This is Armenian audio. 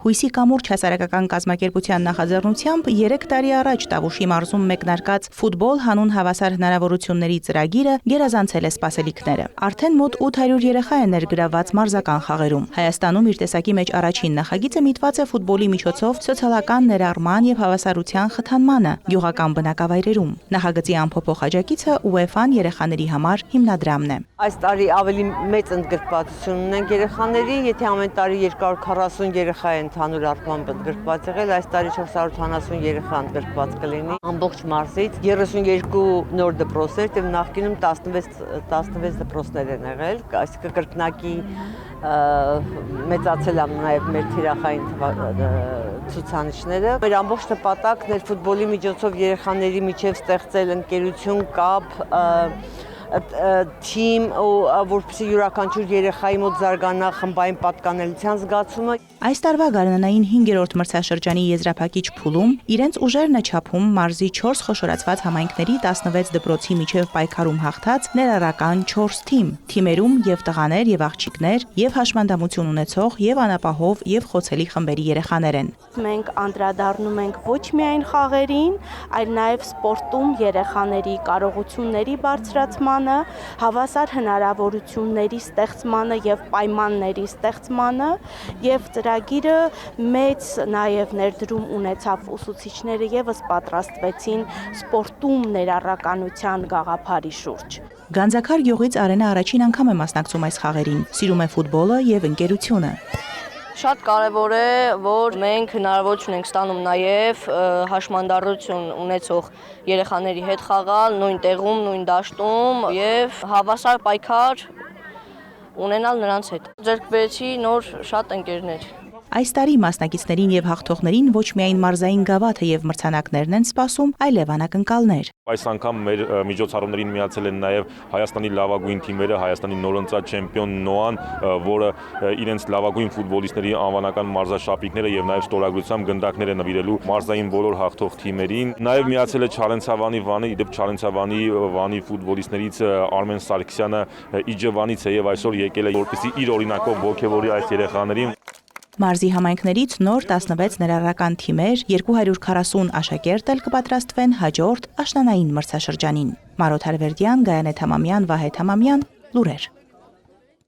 Հույսի կամուրջ հասարակական կազմակերպության նախաձեռնությամբ 3 տարի առաջ Տավուշի մարզում մեկնարկած ֆուտբոլ հանուն հավասար հնարավորությունների ծրագիրը գերազանցել է սպասելիքները։ Արդեն մոտ 800 երեխա է ներգրավված մարզական խաղերում։ Հայաստանում իր տեսակի մեջ առաջին նախագիծը միտված է ֆուտբոլի միջոցով սոցիալական ներառման եւ հավասարության խթանմանը գյուղական բնակավայրերում։ Նախագծի ամփոփող աջակիցը UEFA-ն երեխաների համար հիմնադրամն է։ Այս տարի ավելի մեծ ընդգրկվածություն ունենք երեխաների, եթե ամեն տարի 240 երեխա է ընդհանուր առմամբ ընդգրկված եղել, այս տարի 470 երեխա ընդգրկված կլինի ամբողջ մարզից, 32 նոր դպրոցներ եւ նախկինում 16 դպրոցներ են եղել, այսինքն կրկնակի մեծացել է նաեւ մեր թիրախային ցուցանիշները։ Մեր ամբողջ նպատակն էր ֆուտբոլի միջոցով երեխաների միջև ստեղծել ընկերություն, կապ, թիմ, որպեսզի յուրաքանչյուր երեխայի մոտ զարգանա խմբային պատկանելիության զգացումը։ Այս տարվա գարնանային 5-րդ մրցաշրջանի եզրափակիչ փուլում իրենց ուժերն է չափում մարզի 4 խոշորացված համայնքների 16 դպրոցի միջև պայքարում հաղթած ներառական 4 թիմ։ Թիմերում եւ տղաներ եւ աղջիկներ, եւ հաշմանդամություն ունեցող, եւ անապահով, եւ խոցելի խմբերի երեխաներ են։ Մենք անդրադառնում ենք ոչ միայն խաղերին, այլ նաեւ սպորտում երեխաների կարողությունների բարձրացմանը, հավասար հնարավորությունների ստեղծմանը եւ պայմանների ստեղծմանը, եւ ծրագիրը մեծ նաեւ ներդրում ունեցավ ուսուցիչները եւս պատրաստվեցին սպորտում ներառականության գաղափարի շուրջ։ Գանձակար գյուղից Արենը առաջին անգամ է մասնակցում այս խաղերին, սիրում է ֆուտբոլը եւ ընկերությունը։ Շատ կարևոր է, որ մենք հնարավորություն ենք ստանում նաև հաշմանդամություն ունեցող երեխաների հետ խաղալ նույն տեղում, նույն դաշտում եւ հավասար պայքար ունենալ նրանց հետ։ Ձեռք բերեցի նոր շատ ընկերներ։ Այս տարի մասնակիցներին եւ հաղթողներին ոչ միայն մարզային գավաթը եւ մրցանակներն են սպասում, այլև անակնկալներ։ Այս անգամ մեր միջոցառումներին միացել են նաև Հայաստանի լավագույն թիմերը, Հայաստանի նորընծած չեմպիոն Նոան, որը իրենց լավագույն ֆուտբոլիստների անվանական մարզաշապիկները եւ նաև ստորագրությամբ գնդակներ է նվիրելու մարզային բոլոր հաղթող թիմերին։ Նաև միացել է Չարենցավանի Վանը, իդեպ Չարենցավանի Վանի ֆուտբոլիստներից Արմեն Սարգսյանը Իջևանից է եւ այսօր եկել է որպեսզի իր օրինակով ոգևորի այս երեխաներին։ Մարզի համայնքներից նոր 16 ներառական թիմեր, 240 աշակերտ էլ կպատրաստվեն հաջորդ աշնանային մրցաշրջանին։ Մարոթ Հարվերդյան, Գայանե Թամամյան, Վահե Թամամյան, լուրեր։